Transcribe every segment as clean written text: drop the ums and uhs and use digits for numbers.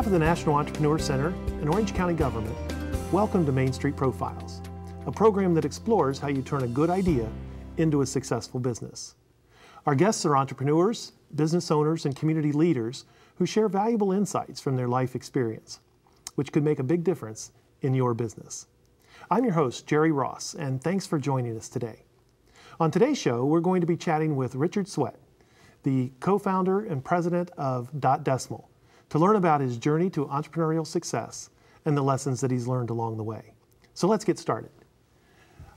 of the National Entrepreneur Center and Orange County government, welcome to Main Street Profiles, a program that explores how you turn a good idea into a successful business. Our guests are entrepreneurs, business owners, and community leaders who share valuable insights from their life experience, which could make a big difference in your business. I'm your host, Jerry Ross, and thanks for joining us today. On today's show, we're going to be chatting with Richard Sweat, the co-founder and president of Dot Decimal, to learn about his journey to entrepreneurial success and the lessons that he's learned along the way. So let's get started.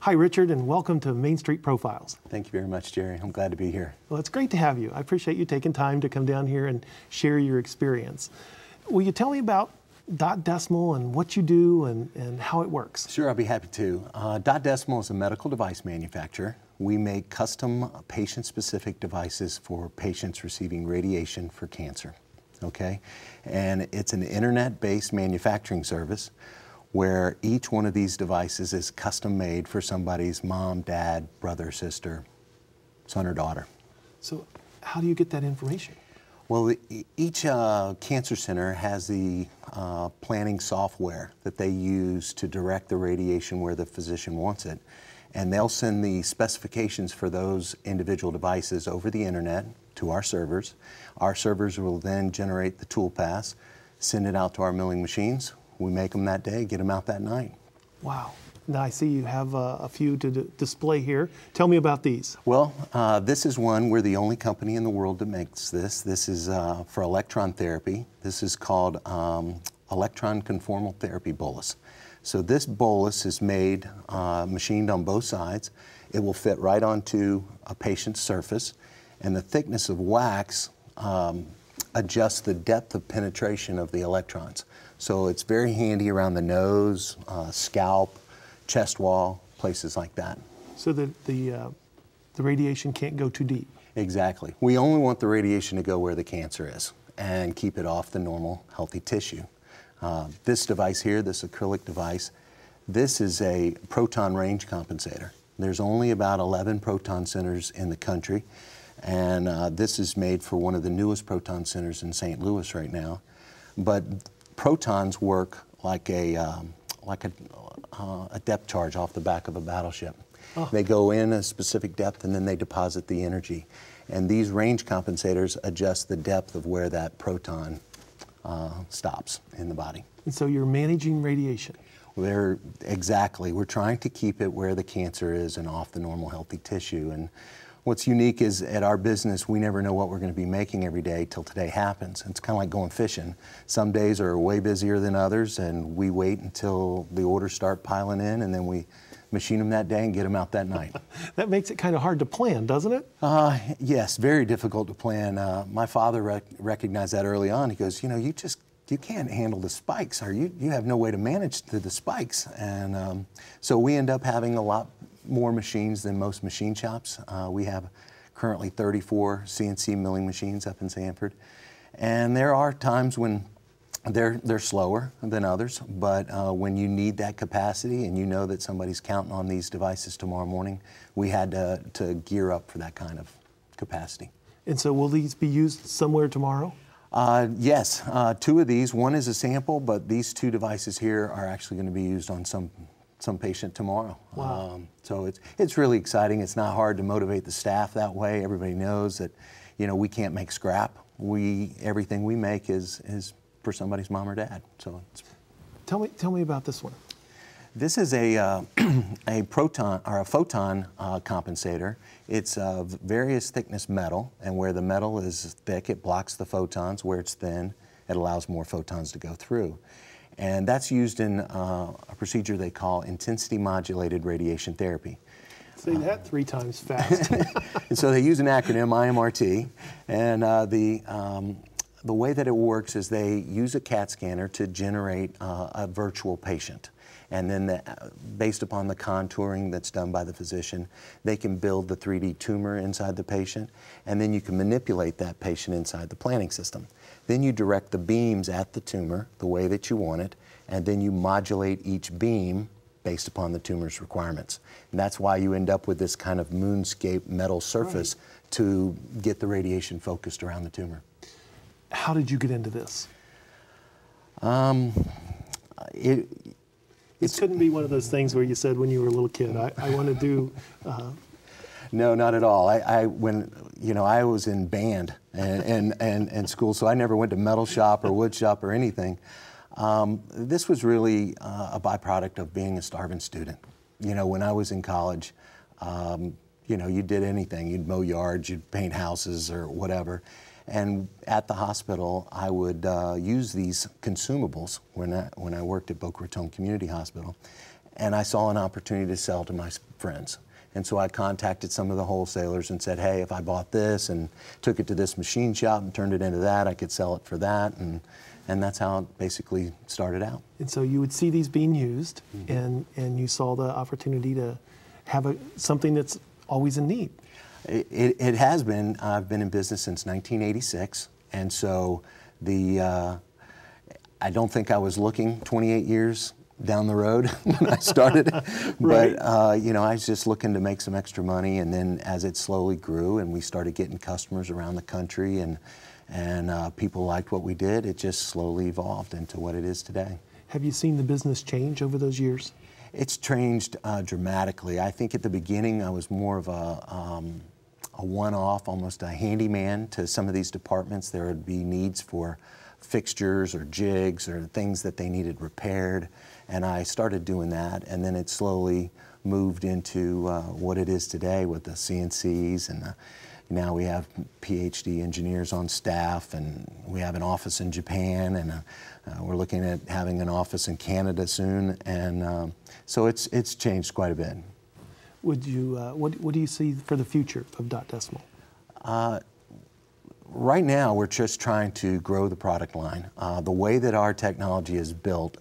Hi, Richard, and welcome to Main Street Profiles. Thank you very much, Jerry. I'm glad to be here. Well, it's great to have you. I appreciate you taking time to come down here and share your experience. Will you tell me about Dot Decimal and what you do and how it works? Sure, I'll be happy to. Dot Decimal is a medical device manufacturer. We make custom patient-specific devices for patients receiving radiation for cancer. Okay, and it's an internet-based manufacturing service where each one of these devices is custom made for somebody's mom, dad, brother, sister, son or daughter. So how do you get that information? Well, each cancer center has the planning software that they use to direct the radiation where the physician wants it. And they'll send the specifications for those individual devices over the internet to our servers. Our servers will then generate the tool pass, send it out to our milling machines. We make them that day, get them out that night. Wow. Now I see you have a few to display here. Tell me about these. Well, this is one, we're the only company in the world that makes this. This is for electron therapy. This is called electron conformal therapy bolus. So this bolus is made, machined on both sides. It will fit right onto a patient's surface, and the thickness of wax adjusts the depth of penetration of the electrons. So it's very handy around the nose, scalp, chest wall, places like that. So that the radiation can't go too deep. Exactly. We only want the radiation to go where the cancer is and keep it off the normal, healthy tissue. This device here, this acrylic device, this is a proton range compensator. There's only about 11 proton centers in the country, and this is made for one of the newest proton centers in St. Louis right now. But protons work like a depth charge off the back of a battleship. Oh. They go in a specific depth and then they deposit the energy. And these range compensators adjust the depth of where that proton stops in the body. And so you're managing radiation? Exactly. We're trying to keep it where the cancer is and off the normal healthy tissue. And what's unique is at our business, we never know what we're going to be making every day till today happens. It's kind of like going fishing. Some days are way busier than others, and we wait until the orders start piling in, and then we machine them that day and get them out that night. That makes it kind of hard to plan, doesn't it? Yes, very difficult to plan. My father recognized that early on. He goes, you know, you can't handle the spikes, or you have no way to manage the spikes. And so we end up having a lot more machines than most machine shops. We have currently 34 CNC milling machines up in Sanford. And there are times when they're slower than others, but when you need that capacity and you know that somebody's counting on these devices tomorrow morning, we had to gear up for that kind of capacity. And so will these be used somewhere tomorrow? Yes, two of these. One is a sample, but these two devices here are actually going to be used on some patient tomorrow. Wow. So it's really exciting. It's not hard to motivate the staff that way. Everybody knows that, you know, we can't make scrap. Everything we make is for somebody's mom or dad. So tell me about this one. This is a proton or a photon compensator. It's of various thickness metal, and where the metal is thick, it blocks the photons. Where it's thin, it allows more photons to go through. And that's used in a procedure they call intensity modulated radiation therapy. Say that 3 times fast. And so they use an acronym, IMRT, and the way that it works is they use a CAT scanner to generate a virtual patient. And then based upon the contouring that's done by the physician, they can build the 3D tumor inside the patient, and then you can manipulate that patient inside the planning system. Then you direct the beams at the tumor the way that you want it, and then you modulate each beam based upon the tumor's requirements. And that's why you end up with this kind of moonscape metal surface to get the radiation focused around the tumor. How did you get into this? It couldn't be one of those things where you said when you were a little kid, I want to do. No, not at all. When I was in band and school, so I never went to metal shop or wood shop or anything. This was really a byproduct of being a starving student. When I was in college, you did anything. You'd mow yards, you'd paint houses or whatever. And at the hospital, I would use these consumables when I worked at Boca Raton Community Hospital. And I saw an opportunity to sell to my friends. And so I contacted some of the wholesalers and said, hey, if I bought this and took it to this machine shop and turned it into that, I could sell it for that. And that's how it basically started out. And so you would see these being used, and you saw the opportunity to have something that's always in need. It has been. I've been in business since 1986, and so I don't think I was looking 28 years down the road when I started. Right. But I was just looking to make some extra money, and then as it slowly grew and we started getting customers around the country and people liked what we did, it just slowly evolved into what it is today. Have you seen the business change over those years? It's changed dramatically. I think at the beginning I was more of a one-off, almost a handyman to some of these departments. There would be needs for fixtures or jigs or things that they needed repaired, and I started doing that, and then it slowly moved into what it is today with the CNCs, and now we have PhD engineers on staff, and we have an office in Japan, and we're looking at having an office in Canada soon, and so it's changed quite a bit. Would you, what do you see for the future of Dot Decimal? Right now, we're just trying to grow the product line. The way that our technology is built,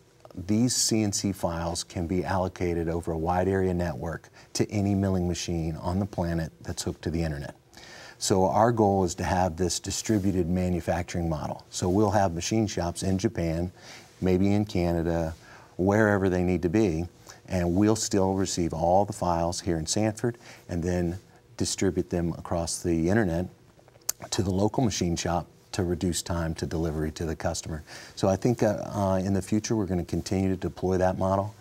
these CNC files can be allocated over a wide area network to any milling machine on the planet that's hooked to the internet. So our goal is to have this distributed manufacturing model. So we'll have machine shops in Japan, maybe in Canada, wherever they need to be, and we'll still receive all the files here in Sanford and then distribute them across the internet to the local machine shop to reduce time to delivery to the customer. So I think in the future we're going to continue to deploy that model.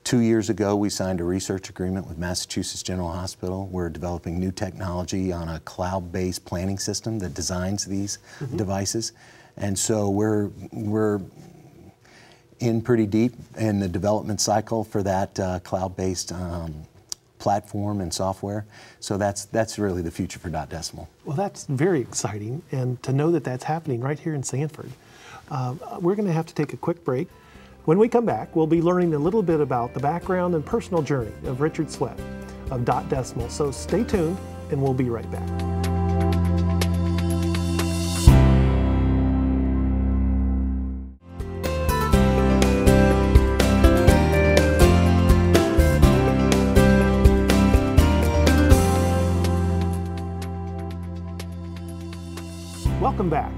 2 years ago we signed a research agreement with Massachusetts General Hospital. We're developing new technology on a cloud-based planning system that designs these devices. And so we're in pretty deep in the development cycle for that cloud-based platform and software. So that's really the future for Dot Decimal. Well, that's very exciting, and to know that that's happening right here in Sanford. We're going to have to take a quick break. When we come back, we'll be learning a little bit about the background and personal journey of Richard Sweat of Dot Decimal. So stay tuned, and we'll be right back. Welcome back.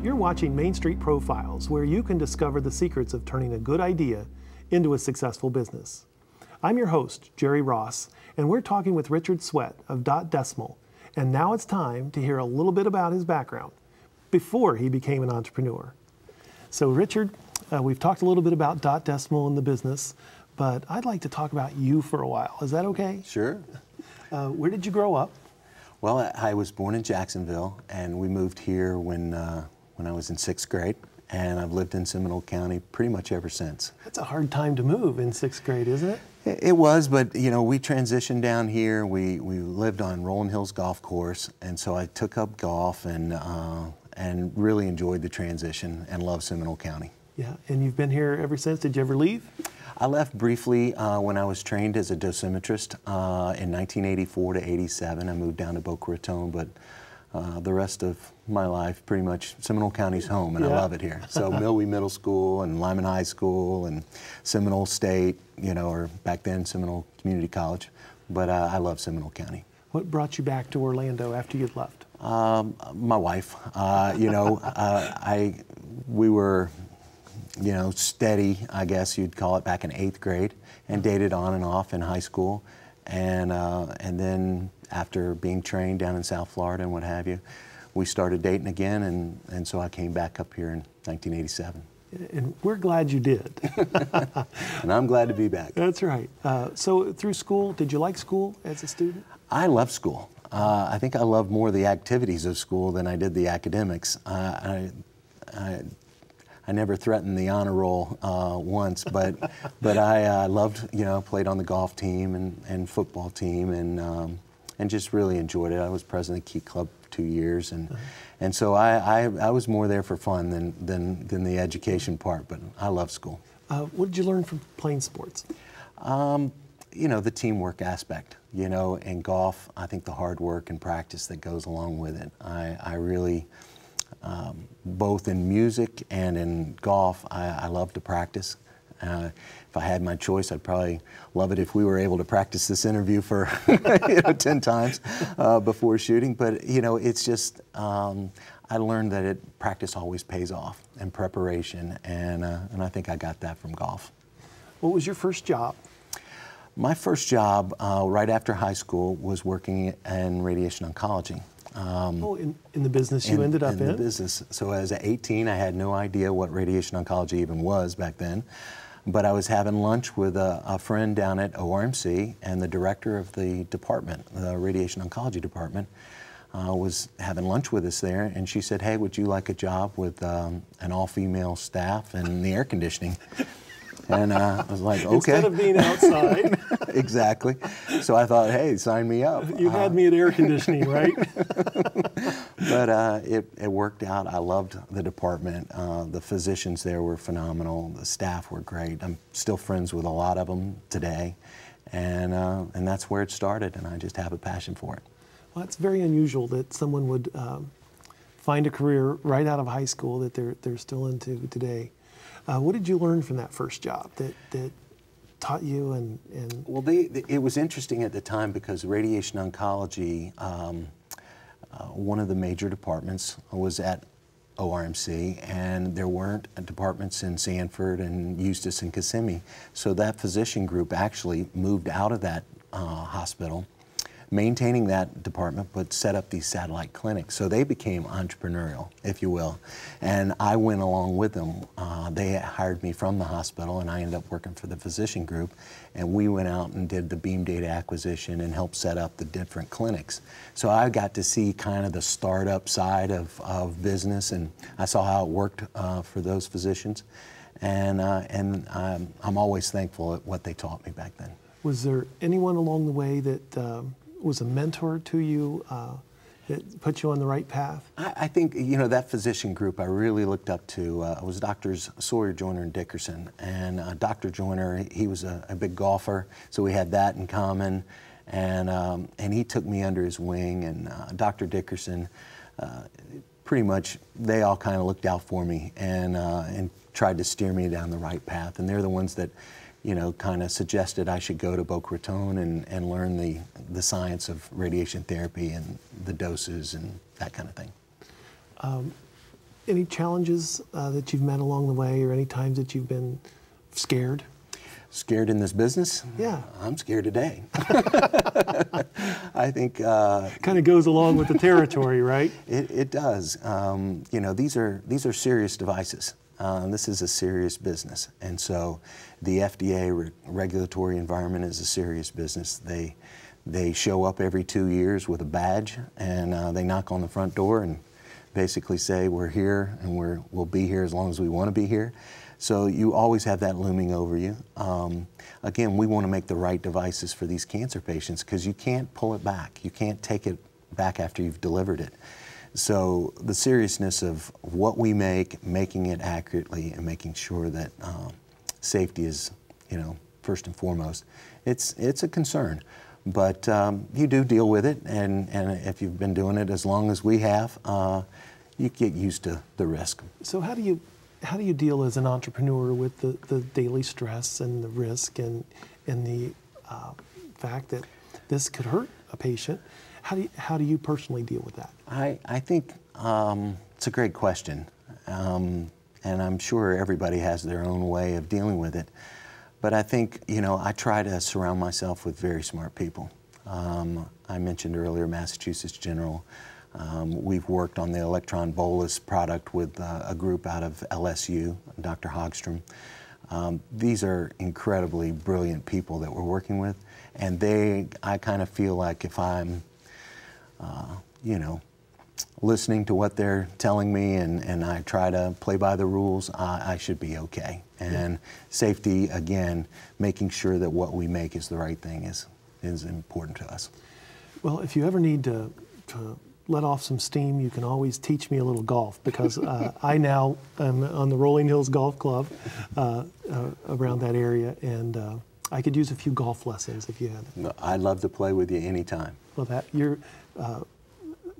You're watching Main Street Profiles, where you can discover the secrets of turning a good idea into a successful business. I'm your host, Jerry Ross, and we're talking with Richard Sweat of Dot Decimal. And now it's time to hear a little bit about his background before he became an entrepreneur. So Richard, we've talked a little bit about Dot Decimal and the business, but I'd like to talk about you for a while. Is that okay? Sure. Where did you grow up? Well, I was born in Jacksonville, and we moved here when I was in 6th grade, and I've lived in Seminole County pretty much ever since. That's a hard time to move in 6th grade, isn't it? It was, but we transitioned down here. We lived on Rolling Hills Golf Course, and so I took up golf and really enjoyed the transition and love Seminole County. Yeah, and you've been here ever since. Did you ever leave? I left briefly when I was trained as a dosimetrist in 1984 to 87. I moved down to Boca Raton, but the rest of my life, pretty much Seminole County's home, and I love it here. So Millwee Middle School and Lyman High School and Seminole State, or back then Seminole Community College. But I love Seminole County. What brought you back to Orlando after you'd left? My wife. We were steady, I guess you'd call it, back in 8th grade, and dated on and off in high school. And then after being trained down in South Florida and what have you, we started dating again, and so I came back up here in 1987. And we're glad you did. And I'm glad to be back. That's right. So through school, did you like school as a student? I love school. I think I loved more the activities of school than I did the academics. I never threatened the honor roll once, but I loved, played on the golf team and football team and just really enjoyed it. I was president of Key Club for 2 years, and so I was more there for fun than the education part, but I love school. What did you learn from playing sports? The teamwork aspect, and golf, I think the hard work and practice that goes along with it. I really, both in music and in golf, I love to practice. If I had my choice, I'd probably love it if we were able to practice this interview for 10 times before shooting. But it's just I learned that practice always pays off, and preparation, and I think I got that from golf. What was your first job? My first job right after high school was working in radiation oncology. In the business you ended up in? In the business. So as at 18, I had no idea what radiation oncology even was back then. But I was having lunch with a friend down at ORMC, and the director of the department, the radiation oncology department, was having lunch with us there, and she said, "Hey, would you like a job with an all-female staff and the air conditioning?" And I was like, okay. Instead of being outside. Exactly. So I thought, hey, sign me up. You had me at air conditioning, right? But it worked out. I loved the department. The physicians there were phenomenal. The staff were great. I'm still friends with a lot of them today. And that's where it started, and I just have a passion for it. Well, it's very unusual that someone would find a career right out of high school that they're still into today. What did you learn from that first job that taught you and Well, it was interesting at the time because radiation oncology, one of the major departments was at ORMC, and there weren't departments in Sanford and Eustis and Kissimmee. So that physician group actually moved out of that hospital, maintaining that department, but set up these satellite clinics. So they became entrepreneurial, if you will. And I went along with them. They hired me from the hospital, and I ended up working for the physician group. And we went out and did the Beam Data acquisition and helped set up the different clinics. So I got to see kind of the startup side of business, and I saw how it worked for those physicians. And I'm always thankful at what they taught me back then. Was there anyone along the way that was a mentor to you that put you on the right path? I think, that physician group I really looked up to was Doctors Sawyer, Joyner, and Dickerson. And Dr. Joyner, he was a big golfer, so we had that in common. And he took me under his wing. And Dr. Dickerson, pretty much, they all kind of looked out for me and tried to steer me down the right path. And they're the ones that kind of suggested I should go to Boca Raton and learn the science of radiation therapy and the doses and that kind of thing. Any challenges that you've met along the way, or any times that you've been scared? Scared in this business? Yeah. I'm scared today. I think... kind of goes along with the territory, right? It does. These are serious devices. This is a serious business, and so the FDA regulatory environment is a serious business. They show up every 2 years with a badge, and they knock on the front door and basically say, we're here, and we'll be here as long as we want to be here. So you always have that looming over you. Again, we want to make the right devices for these cancer patients because you can't pull it back. You can't take it back after you've delivered it. So the seriousness of what we make, making it accurately, and making sure that safety is, first and foremost, it's a concern. But you do deal with it, and if you've been doing it as long as we have, you get used to the risk. So how do you deal as an entrepreneur with the daily stress and the risk and the fact that this could hurt a patient? How do you personally deal with that? I think it's a great question, and I'm sure everybody has their own way of dealing with it. But I think, I try to surround myself with very smart people. I mentioned earlier Massachusetts General. We've worked on the electron bolus product with a group out of LSU, Dr. Hogstrom. These are incredibly brilliant people that we're working with, and I kind of feel like if I'm, listening to what they're telling me and I try to play by the rules, I should be okay. And safety, again, making sure that what we make is the right thing is important to us. Well, if you ever need to let off some steam, you can always teach me a little golf, because I now am on the Rolling Hills Golf Club around that area, and I could use a few golf lessons if you had. I'd love to play with you anytime. Well,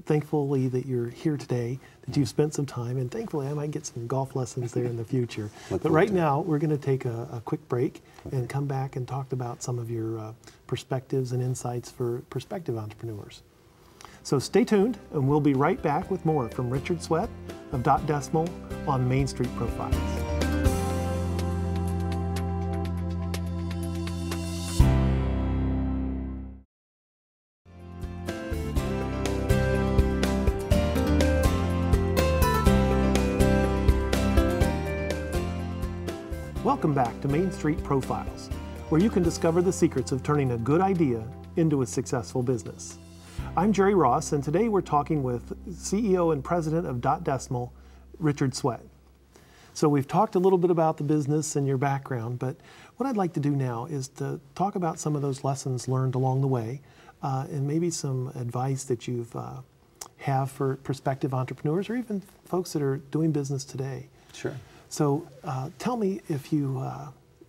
thankfully that you're here today, that you've spent some time, and thankfully I might get some golf lessons there in the future. But right now, we're going to take a quick break and come back and talk about some of your perspectives and insights for prospective entrepreneurs. So stay tuned, and we'll be right back with more from Richard Sweat of Dot Decimal on Main Street Profiles. Welcome back to Main Street Profiles, where you can discover the secrets of turning a good idea into a successful business. I'm Jerry Ross, and today we're talking with CEO and President of Dot Decimal, Richard Sweat. So we've talked a little bit about the business and your background, but what I'd like to do now is to talk about some of those lessons learned along the way, and maybe some advice that you've have for prospective entrepreneurs or even folks that are doing business today. Sure. So tell me, if you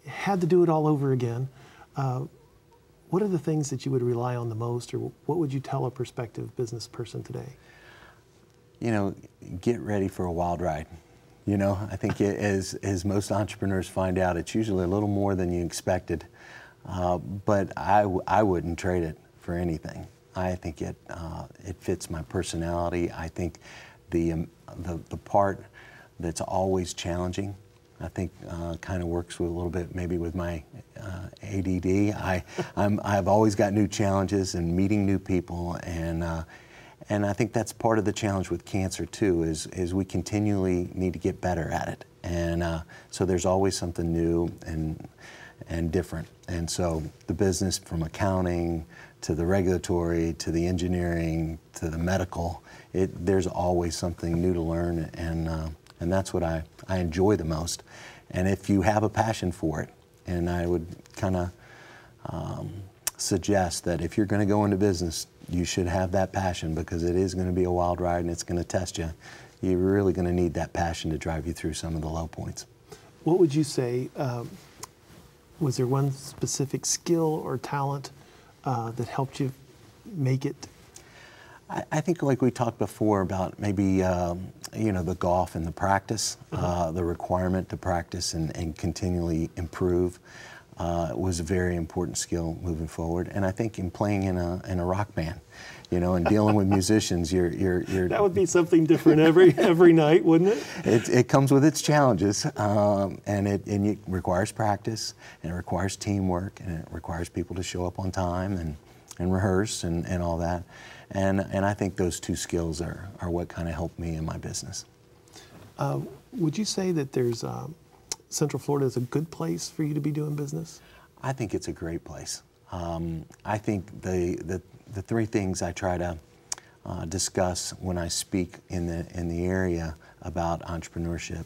had to do it all over again, what are the things that you would rely on the most, or what would you tell a prospective business person today? Get ready for a wild ride. I think as most entrepreneurs find out, it's usually a little more than you expected, but I wouldn't trade it for anything. I think it fits my personality. I think the part that's always challenging, I think kind of works with a little bit maybe with my ADD. I've always got new challenges and meeting new people, and I think that's part of the challenge with cancer too, is we continually need to get better at it, and so there's always something new and different. And so the business, from accounting to the regulatory to the engineering to the medical, there's always something new to learn, and that's what I enjoy the most. And if you have a passion for it, and I would kind of suggest that if you're going to go into business, you should have that passion, because it is going to be a wild ride and it's going to test you. You're really going to need that passion to drive you through some of the low points. What would you say, was there one specific skill or talent that helped you make it? I think, like we talked before about maybe the golf and the practice, the requirement to practice and continually improve was a very important skill moving forward. And I think in playing in a rock band, and dealing with musicians, you're that would be something different every night, wouldn't it? It comes with its challenges, and it requires practice, and it requires teamwork, and it requires people to show up on time and rehearse and all that. And I think those two skills are what kind of helped me in my business. Would you say that there's Central Florida is a good place for you to be doing business? I think it's a great place. I think the three things I try to discuss when I speak in the area about entrepreneurship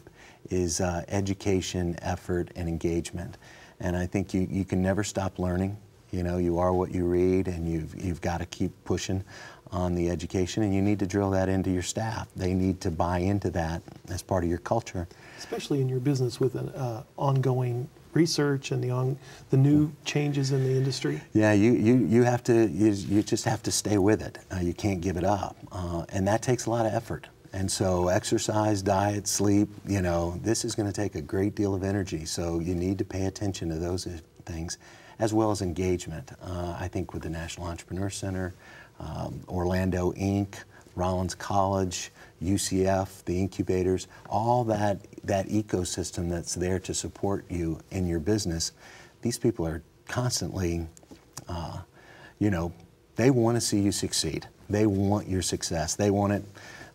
is education, effort, and engagement. And I think you can never stop learning. You are what you read, and you've got to keep pushing on the education, and you need to drill that into your staff. They need to buy into that as part of your culture. Especially in your business with an ongoing research and the new changes in the industry. Yeah, you have to, you just have to stay with it. You can't give it up, and that takes a lot of effort. And so exercise, diet, sleep, this is going to take a great deal of energy, so you need to pay attention to those things, as well as engagement. I think with the National Entrepreneur Center, Orlando Inc., Rollins College, UCF, the incubators, all that ecosystem that's there to support you in your business, these people are constantly, they want to see you succeed. They want your success. They want it.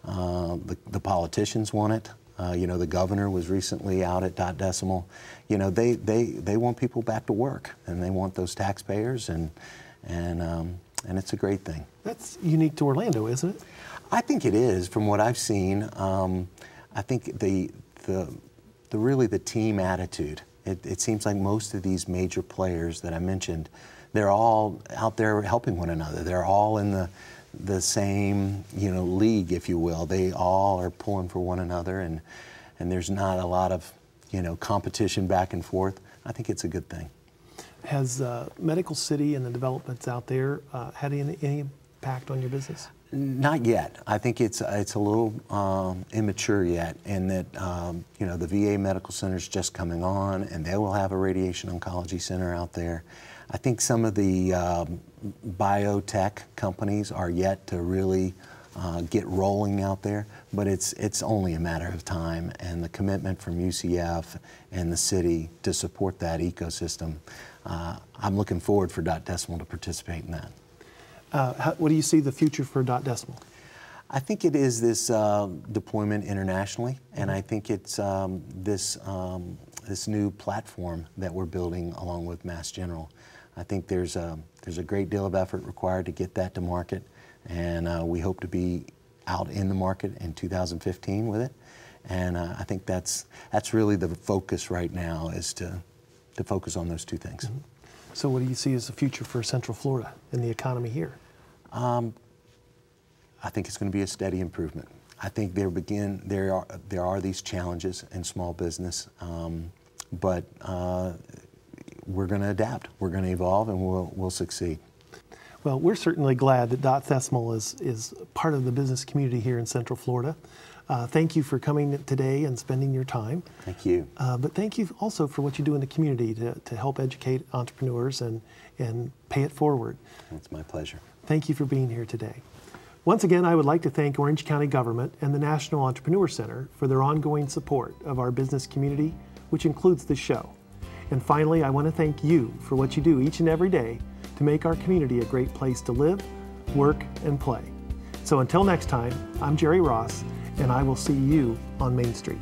The politicians want it. You know, the governor was recently out at Dot Decimal. You know, they want people back to work, and they want those taxpayers, and it's a great thing. That's unique to Orlando, isn't it? I think it is, from what I've seen. I think really the team attitude. It seems like most of these major players that I mentioned, they're all out there helping one another. They're all in the same, you know, league, if you will. They all are pulling for one another, and there's not a lot of, you know, competition back and forth. I think it's a good thing. Has Medical City and the developments out there had any impact on your business? Not yet. I think it's a little immature yet, in that you know, the VA Medical Center is just coming on, and they will have a radiation oncology center out there. I think some of the biotech companies are yet to really get rolling out there, but it's only a matter of time, and the commitment from UCF and the city to support that ecosystem, I'm looking forward for Dot Decimal to participate in that. What do you see the future for Dot Decimal? I think it is this deployment internationally, and I think it's this new platform that we're building along with Mass General. I think there's a great deal of effort required to get that to market, and we hope to be out in the market in 2015 with it. And I think that's really the focus right now, is to focus on those two things. Mm-hmm. So what do you see as the future for Central Florida and the economy here? I think it's going to be a steady improvement. I think there are these challenges in small business, but we're going to adapt. We're going to evolve, and we'll succeed. Well, we're certainly glad that Dot Decimal is part of the business community here in Central Florida. Thank you for coming today and spending your time. Thank you. But thank you also for what you do in the community to help educate entrepreneurs and pay it forward. It's my pleasure. Thank you for being here today. Once again, I would like to thank Orange County Government and the National Entrepreneur Center for their ongoing support of our business community, which includes this show. And finally, I want to thank you for what you do each and every day to make our community a great place to live, work, and play. So until next time, I'm Jerry Ross, and I will see you on Main Street.